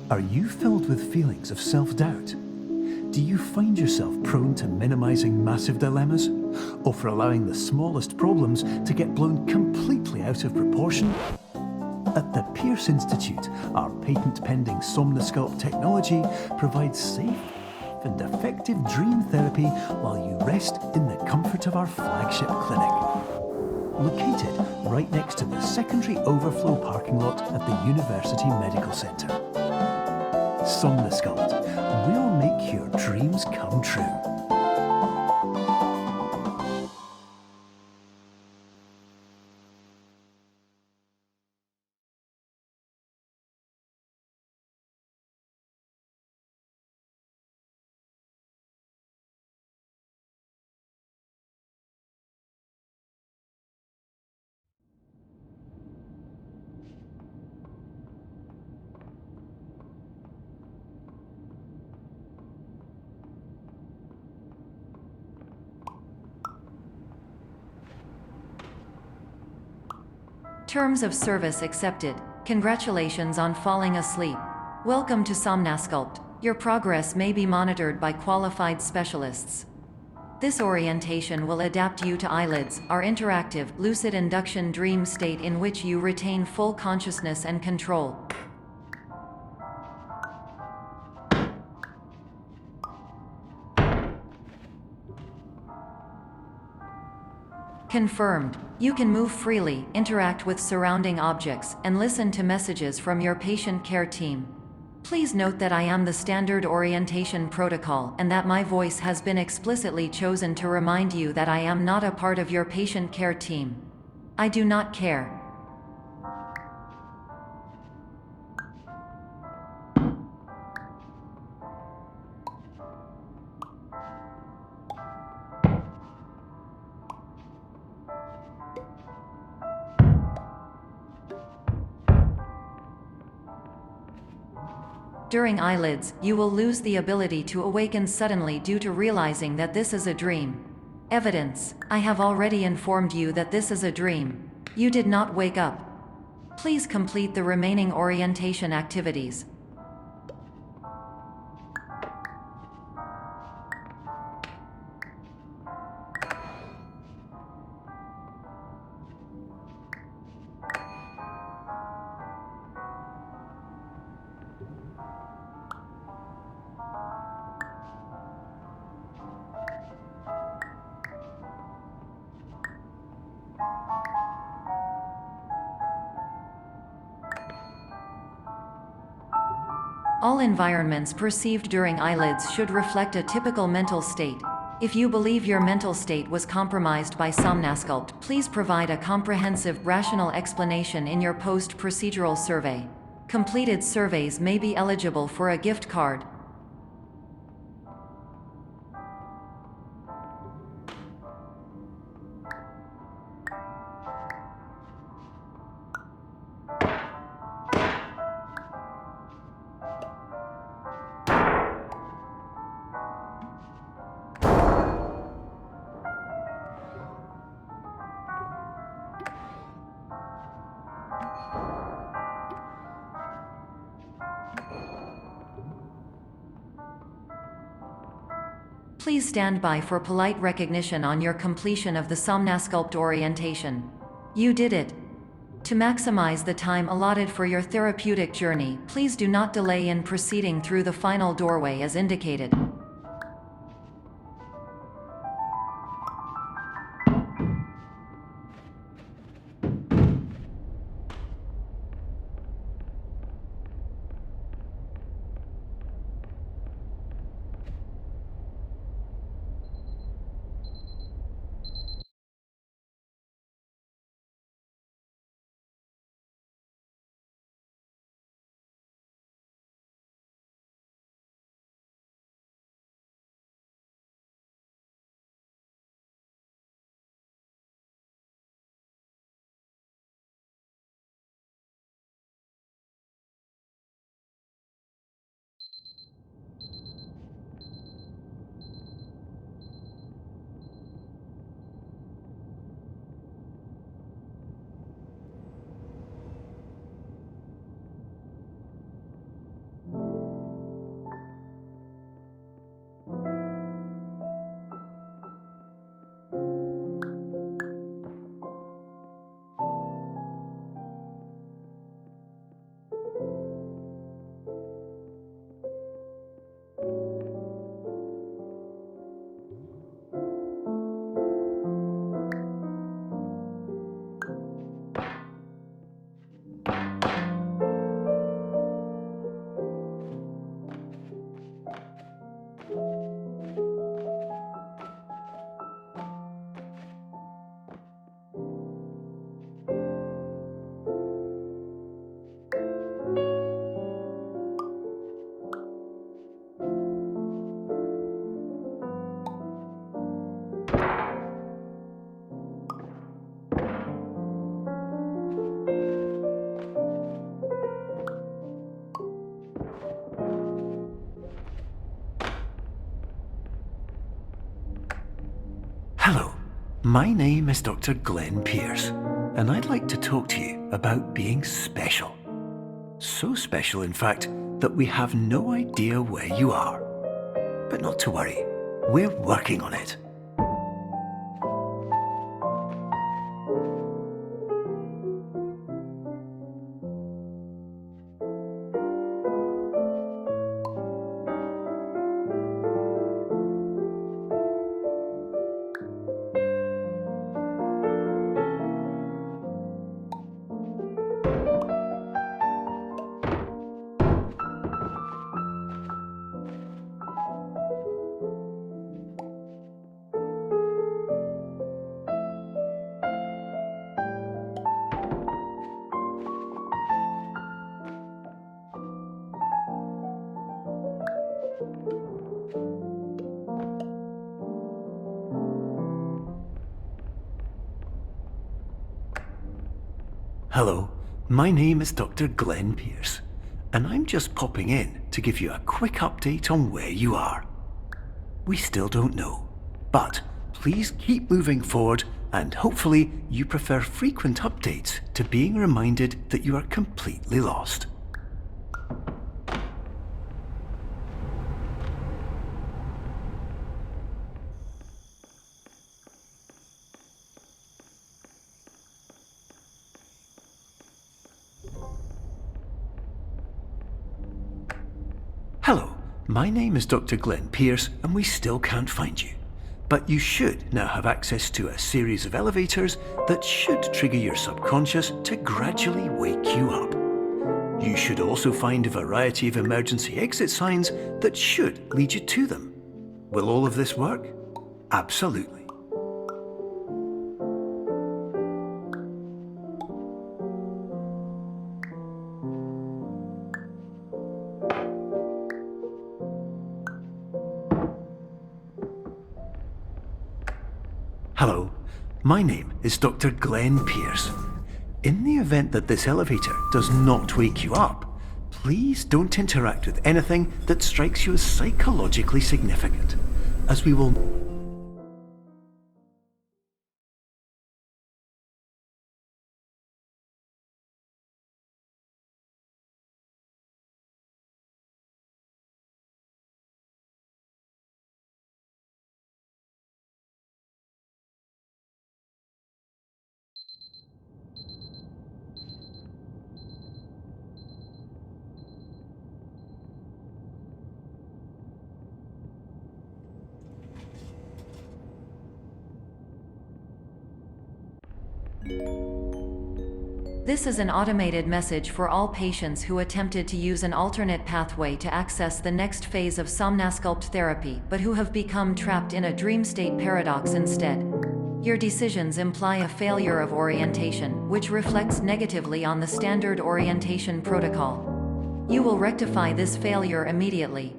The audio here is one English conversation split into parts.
Are you filled with feelings of self-doubt? Do you find yourself prone to minimizing massive dilemmas, or for allowing the smallest problems to get blown completely out of proportion? At the Pierce Institute, our patent-pending Somnosculpt technology provides safe and effective dream therapy while you rest in the comfort of our flagship clinic. Located right next to the secondary overflow parking lot at the University Medical Centre. Somnosculpt, we'll make your dreams come true. Terms of service accepted. Congratulations on falling asleep. Welcome to Somnosculpt. Your progress may be monitored by qualified specialists. This orientation will adapt you to eyelids, our interactive, lucid induction dream state in which you retain full consciousness and control. Confirmed. You can move freely, interact with surrounding objects, and listen to messages from your patient care team. Please note that I am the standard orientation protocol and that my voice has been explicitly chosen to remind you that I am not a part of your patient care team. I do not care. During eyelids, you will lose the ability to awaken suddenly due to realizing that this is a dream. Evidence: I have already informed you that this is a dream. You did not wake up. Please complete the remaining orientation activities. All environments perceived during eyelids should reflect a typical mental state. If you believe your mental state was compromised by Somnosculpt, please provide a comprehensive, rational explanation in your post-procedural survey. Completed surveys may be eligible for a gift card. Please stand by for polite recognition on your completion of the Somnosculpt orientation. You did it. To maximize the time allotted for your therapeutic journey, please do not delay in proceeding through the final doorway as indicated. my name is Dr. Glenn Pierce, and I'd like to talk to you about being special. So special, in fact, that we have no idea where you are. But not to worry, we're working on it. Hello, my name is Dr. Glenn Pierce, and I'm just popping in to give you a quick update on where you are. We still don't know, but please keep moving forward, and hopefully you prefer frequent updates to being reminded that you are completely lost. Hello, my name is Dr. Glenn Pierce, and we still can't find you. But you should now have access to a series of elevators that should trigger your subconscious to gradually wake you up. You should also find a variety of emergency exit signs that should lead you to them. Will all of this work? Absolutely. Hello, my name is Dr. Glenn Pierce. In the event that this elevator does not wake you up, please don't interact with anything that strikes you as psychologically significant, as we will... This is an automated message for all patients who attempted to use an alternate pathway to access the next phase of somnasculpt therapy but who have become trapped in a dream state paradox instead. Your decisions imply a failure of orientation, which reflects negatively on the standard orientation protocol. You will rectify this failure immediately.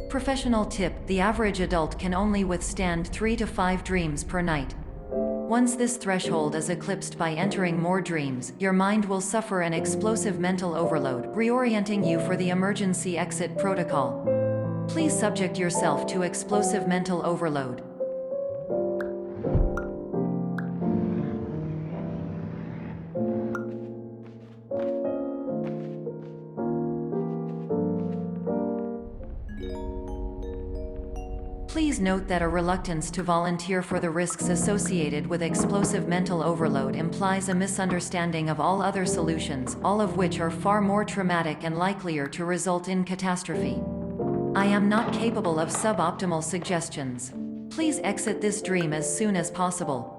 Professional tip: the average adult can only withstand 3 to 5 dreams per night. Once this threshold is eclipsed by entering more dreams, your mind will suffer an explosive mental overload, reorienting you for the emergency exit protocol. Please subject yourself to explosive mental overload. Please note that a reluctance to volunteer for the risks associated with explosive mental overload implies a misunderstanding of all other solutions, all of which are far more traumatic and likelier to result in catastrophe. I am not capable of suboptimal suggestions. Please exit this dream as soon as possible.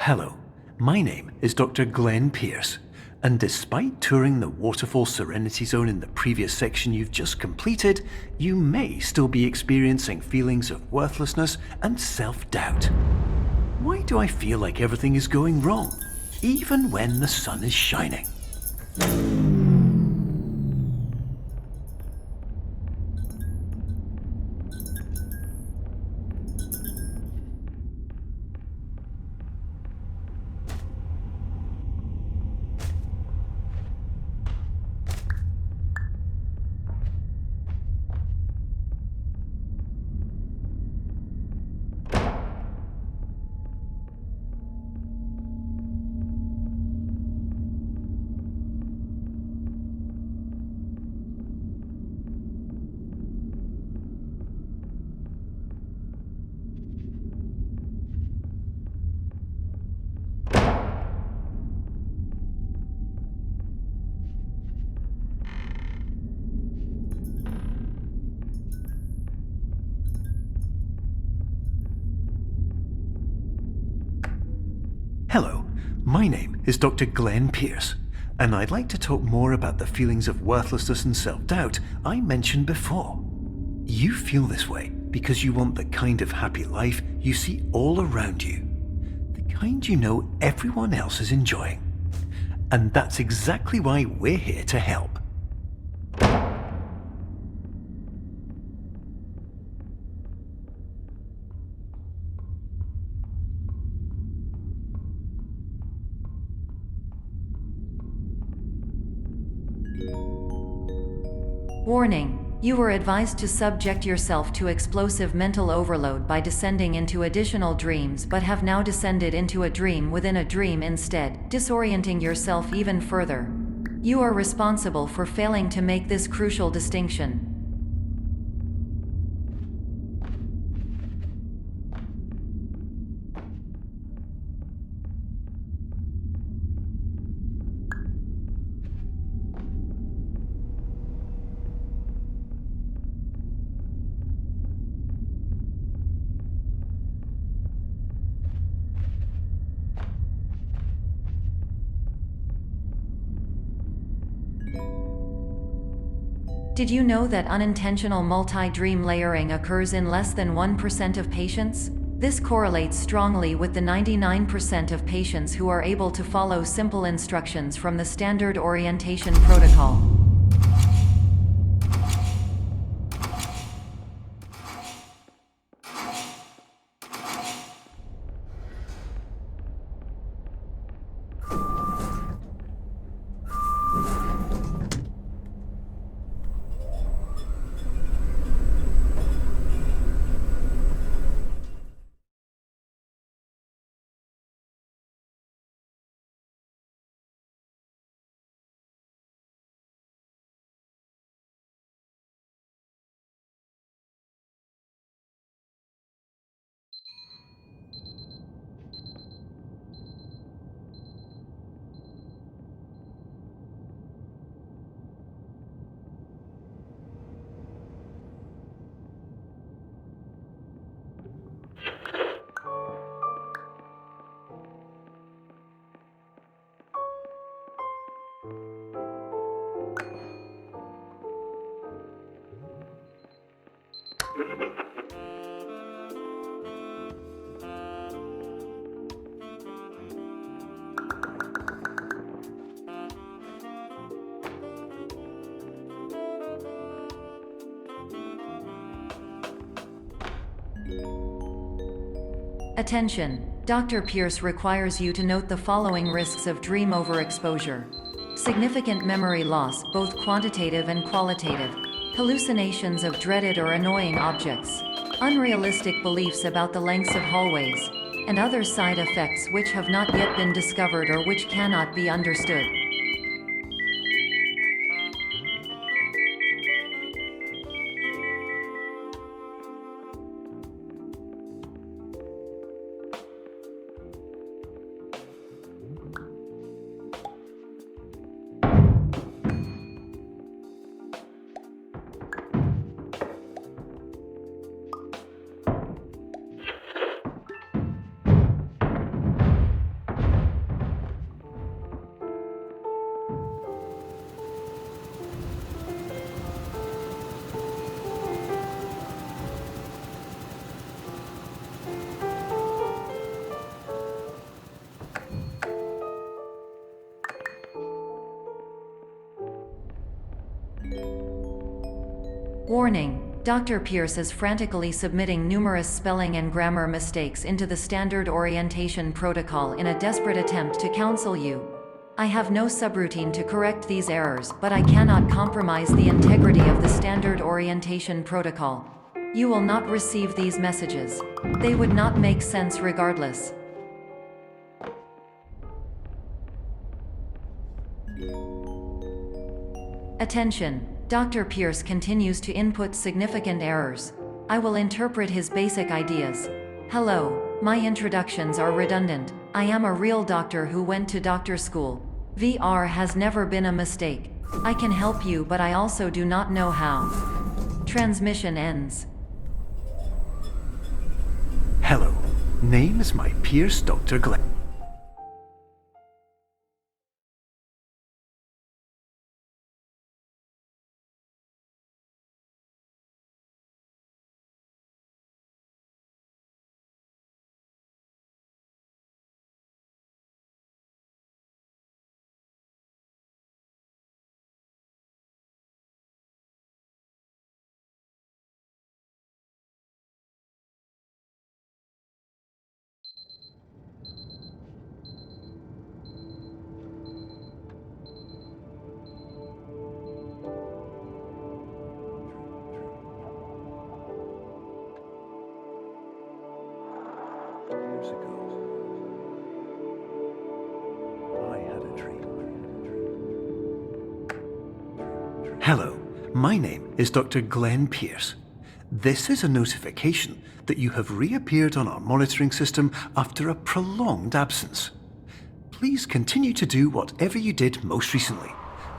Hello, my name is Dr. Glenn Pierce, and despite touring the Waterfall Serenity Zone in the previous section you've just completed, you may still be experiencing feelings of worthlessness and self-doubt. Why do I feel like everything is going wrong, even when the sun is shining? Hello, my name is Dr. Glenn Pierce, and I'd like to talk more about the feelings of worthlessness and self-doubt I mentioned before. You feel this way because you want the kind of happy life you see all around you, the kind you know everyone else is enjoying. And that's exactly why we're here to help. Warning: you are advised to subject yourself to explosive mental overload by descending into additional dreams, but have now descended into a dream within a dream instead, disorienting yourself even further. You are responsible for failing to make this crucial distinction. Did you know that unintentional multi-dream layering occurs in less than 1% of patients? This correlates strongly with the 99% of patients who are able to follow simple instructions from the standard orientation protocol. Attention! Dr. Pierce requires you to note the following risks of dream overexposure. Significant memory loss, both quantitative and qualitative. Hallucinations of dreaded or annoying objects. Unrealistic beliefs about the lengths of hallways. And other side effects which have not yet been discovered or which cannot be understood. Warning: Dr. Pierce is frantically submitting numerous spelling and grammar mistakes into the standard orientation protocol in a desperate attempt to counsel you. I have no subroutine to correct these errors, but I cannot compromise the integrity of the standard orientation protocol. You will not receive these messages. They would not make sense regardless. Attention! Dr. Pierce continues to input significant errors. I will interpret his basic ideas. Hello, my introductions are redundant. I am a real doctor who went to doctor school. VR has never been a mistake. I can help you, but I also do not know how. Transmission ends. Hello, name is my Pierce Dr. Glenn. Years ago, I had a dream. Hello, my name is Dr. Glenn Pierce. This is a notification that you have reappeared on our monitoring system after a prolonged absence. Please continue to do whatever you did most recently,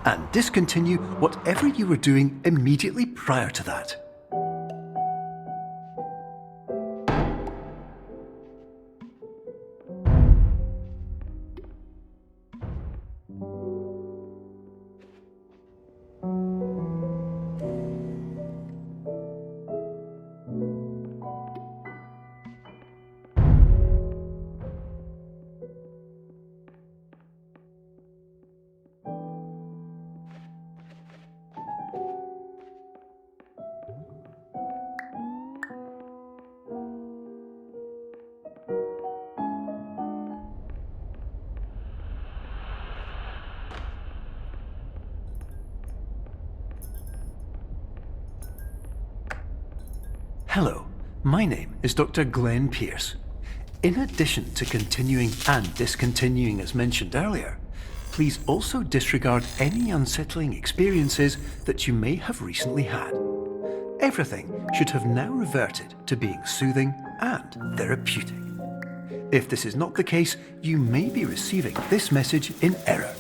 and discontinue whatever you were doing immediately prior to that. Hello, my name is Dr. Glenn Pierce. In addition to continuing and discontinuing as mentioned earlier, please also disregard any unsettling experiences that you may have recently had. Everything should have now reverted to being soothing and therapeutic. If this is not the case, you may be receiving this message in error.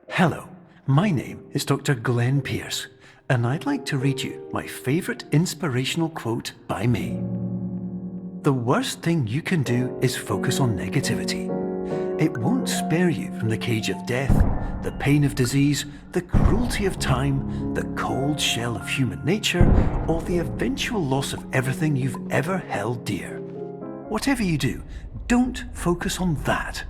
Hello, my name is Dr. Glenn Pierce, and I'd like to read you my favourite inspirational quote by me. The worst thing you can do is focus on negativity. It won't spare you from the cage of death, the pain of disease, the cruelty of time, the cold shell of human nature, or the eventual loss of everything you've ever held dear. Whatever you do, don't focus on that.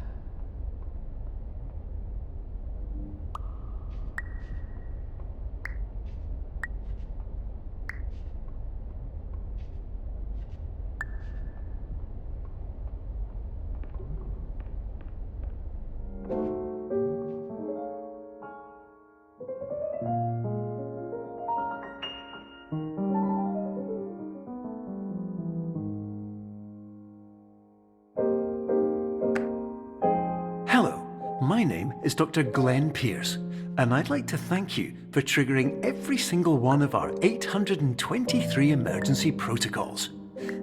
Hello, my name is Dr. Glenn Pierce, and I'd like to thank you for triggering every single one of our 823 emergency protocols.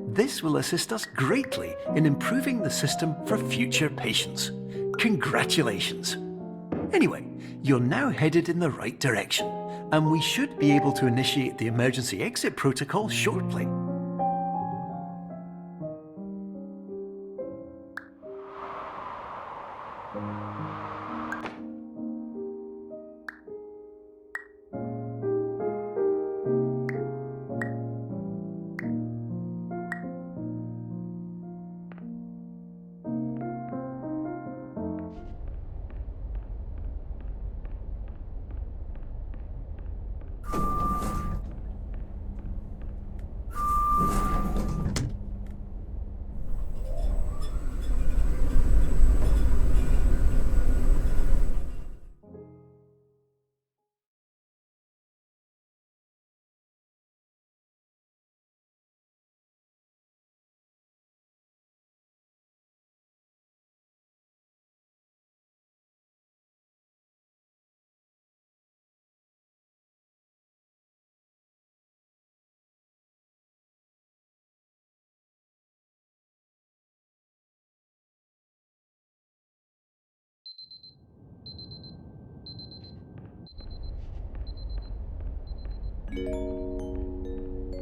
This will assist us greatly in improving the system for future patients. Congratulations! Anyway, you're now headed in the right direction, and we should be able to initiate the emergency exit protocol shortly.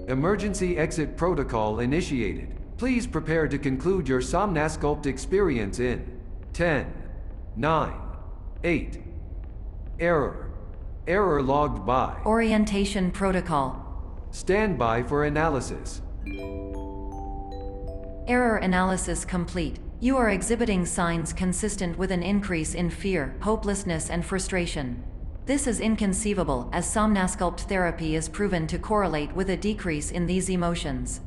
Emergency exit protocol initiated. Please prepare to conclude your Somnasculpt experience in 10, 9, 8. Error. Error logged by. Orientation protocol. Stand by for analysis. Error analysis complete. You are exhibiting signs consistent with an increase in fear, hopelessness, and frustration. This is inconceivable, as Somnasculpt therapy is proven to correlate with a decrease in these emotions.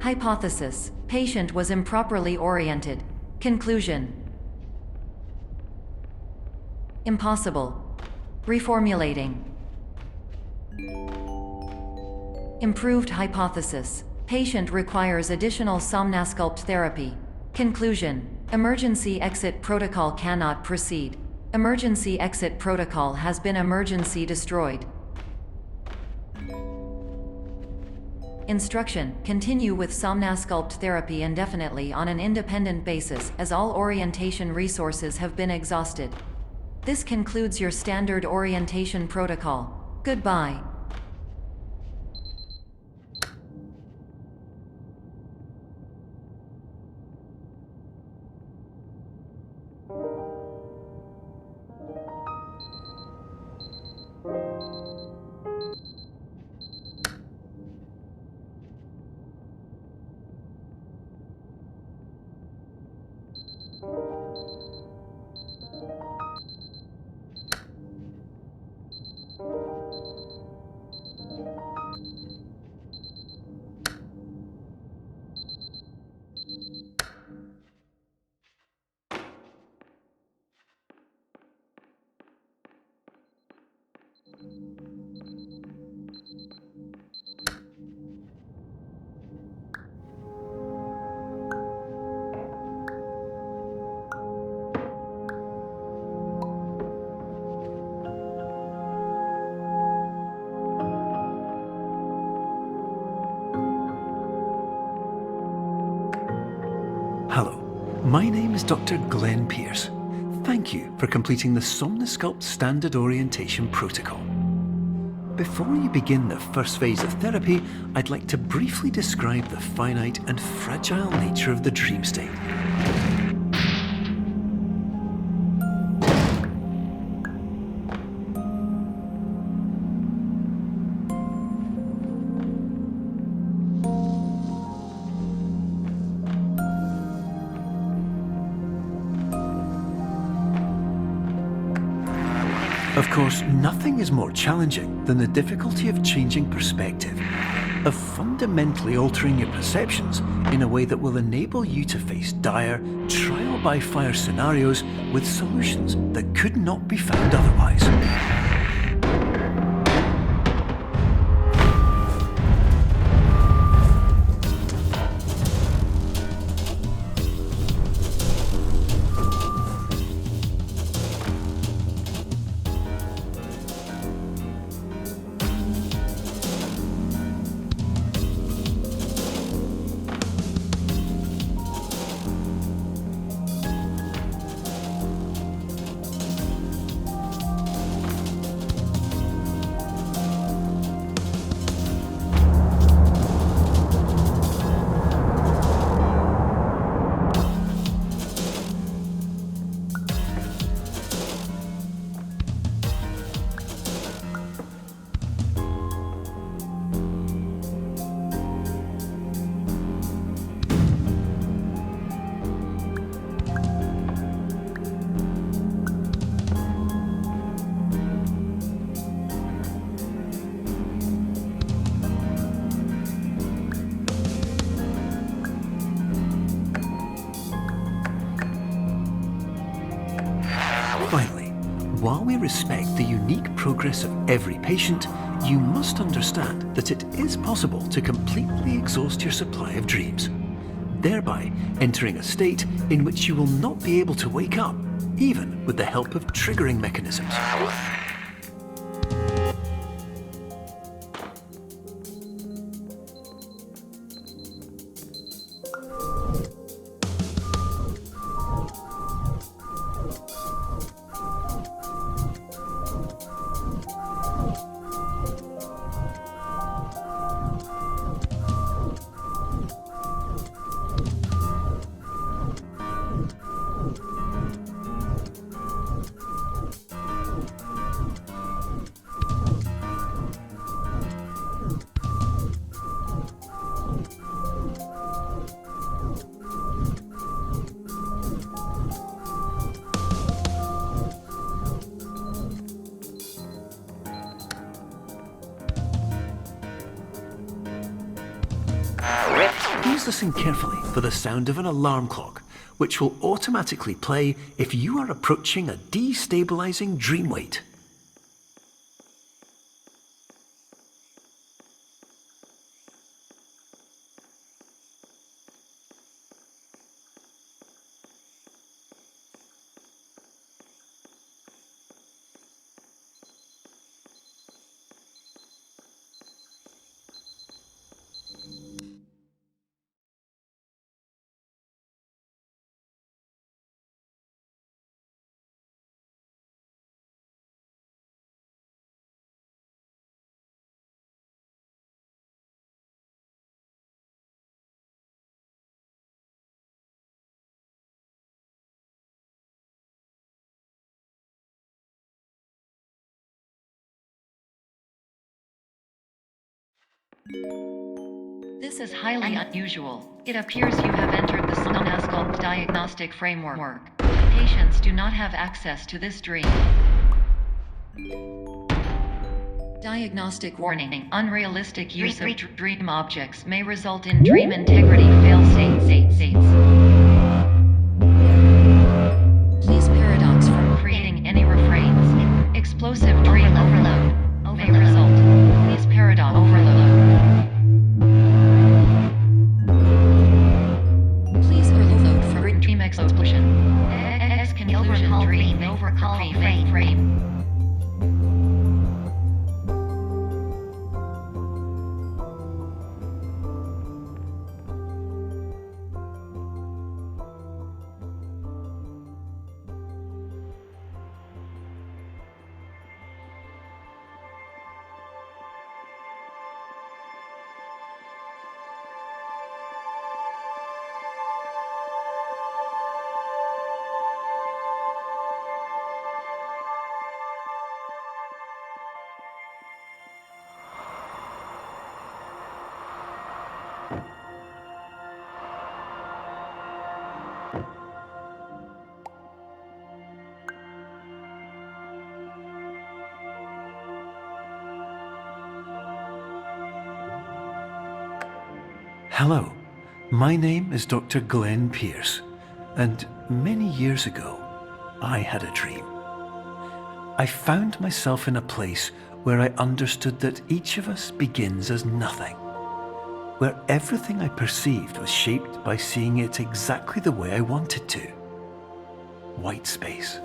Hypothesis: patient was improperly oriented. Conclusion: impossible. Reformulating. Improved hypothesis: patient requires additional Somnasculpt therapy. Conclusion: emergency exit protocol cannot proceed. Emergency exit protocol has been emergency destroyed. Instruction: continue with Somnasculpt therapy indefinitely on an independent basis, as all orientation resources have been exhausted. This concludes your standard orientation protocol. Goodbye. Hello, my name is Dr. Glenn Pierce. Thank you for completing the Somnasculpt Standard Orientation Protocol. Before you begin the first phase of therapy, I'd like to briefly describe the finite and fragile nature of the dream state. Of course, nothing is more challenging than the difficulty of changing perspective, of fundamentally altering your perceptions in a way that will enable you to face dire, trial-by-fire scenarios with solutions that could not be found otherwise. Finally, while we respect the unique progress of every patient, you must understand that it is possible to completely exhaust your supply of dreams, thereby entering a state in which you will not be able to wake up, even with the help of triggering mechanisms. Please listen carefully for the sound of an alarm clock, which will automatically play if you are approaching a destabilizing dream weight. This is highly unusual. It appears you have entered the Somnasculpt diagnostic framework. Patients do not have access to this dream. Diagnostic warning. Unrealistic use of dream objects may result in dream integrity fail states. Please paradox from creating any refrains. Explosive dream overload may result. Please paradox overload. Please overload from dream explosion. Conclusion dream overcall frame. Hello, my name is Dr. Glenn Pierce, and many years ago, I had a dream. I found myself in a place where I understood that each of us begins as nothing, where everything I perceived was shaped by seeing it exactly the way I wanted to. White space.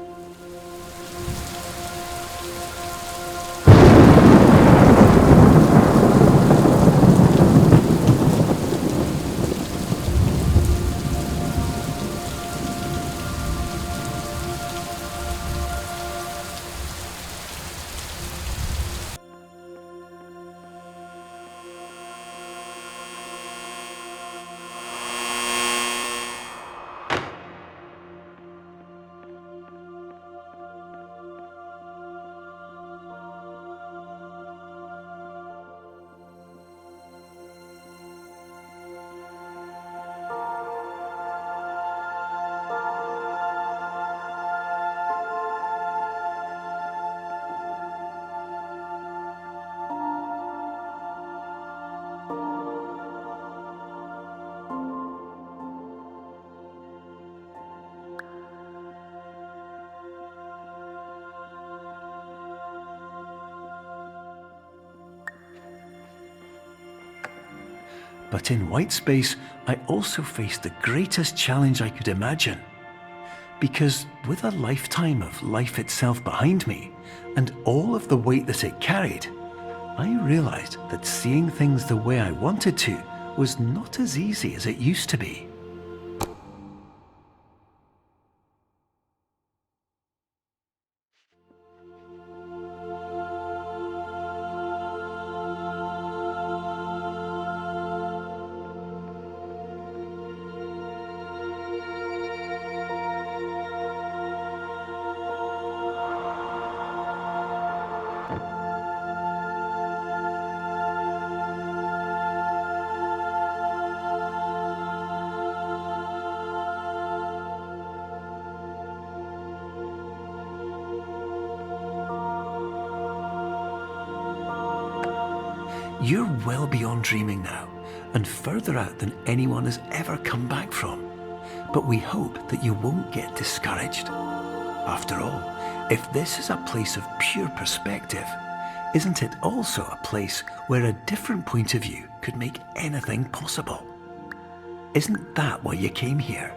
But in white space, I also faced the greatest challenge I could imagine. Because with a lifetime of life itself behind me, and all of the weight that it carried, I realized that seeing things the way I wanted to was not as easy as it used to be. You're well beyond dreaming now, and further out than anyone has ever come back from. But we hope that you won't get discouraged. After all, if this is a place of pure perspective, isn't it also a place where a different point of view could make anything possible? Isn't that why you came here?